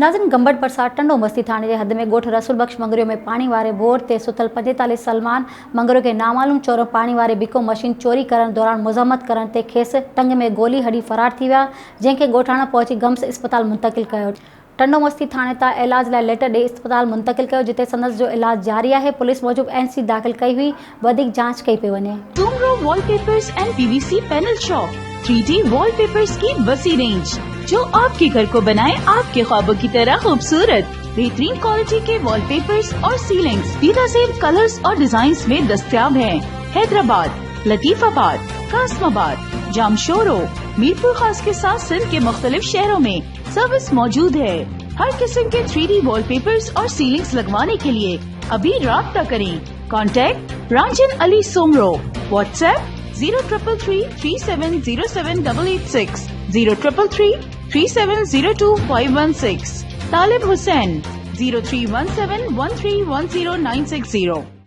नाज़रीन गंबड़ परसाद टंडो मस्ती थाने के हद में गोठ रसूल बख्श मंगरियो में पानी वारे बोर ते सुतल 45 सलमान मंगरियो के नामालूम चोरों पानी वारे बिको मशीन चोरी करण दौरान मुज़म्मत करण ते खेस टंग में गोली हड़ी फरार थी विया, जंहिंखे ॻोठाणा पहुची गम्स अस्पताल मुंतकिल कयो। टंडो मस्ती थाने ता इलाज लाइ लेटर ॾेई अस्पताल मुंतकिल कयो, जिते संदसि जो इलाज जारी है। पुलिस मूजिब एनसी दाख़िल कई हुई, वधिक जांच कई पे वञे। Soomro wallpapers and PVC panel shop 3D wallpapers की वसी रेंज जो आपके घर को बनाए आपके ख्वाबों की तरह खूबसूरत। बेहतरीन क्वालिटी के वॉलपेपर्स और सीलिंग्स बेनज़ीर कलर्स और डिजाइन्स में दस्तयाब हैं। हैदराबाद, लतीफाबाद, कासमाबाद, जामशोरो, मीरपुर खास के साथ सिंध के मुख्तलिफ शहरों में सर्विस मौजूद है। हर किस्म के 3D वॉलपेपर्स और सीलिंग्स लगवाने के लिए अभी राब्ता करें। कॉन्टैक्ट रांझन अली सोमरो। व्हाट्सएप 0333370786, 03333702 516। तालिब हुसैन 031713109660।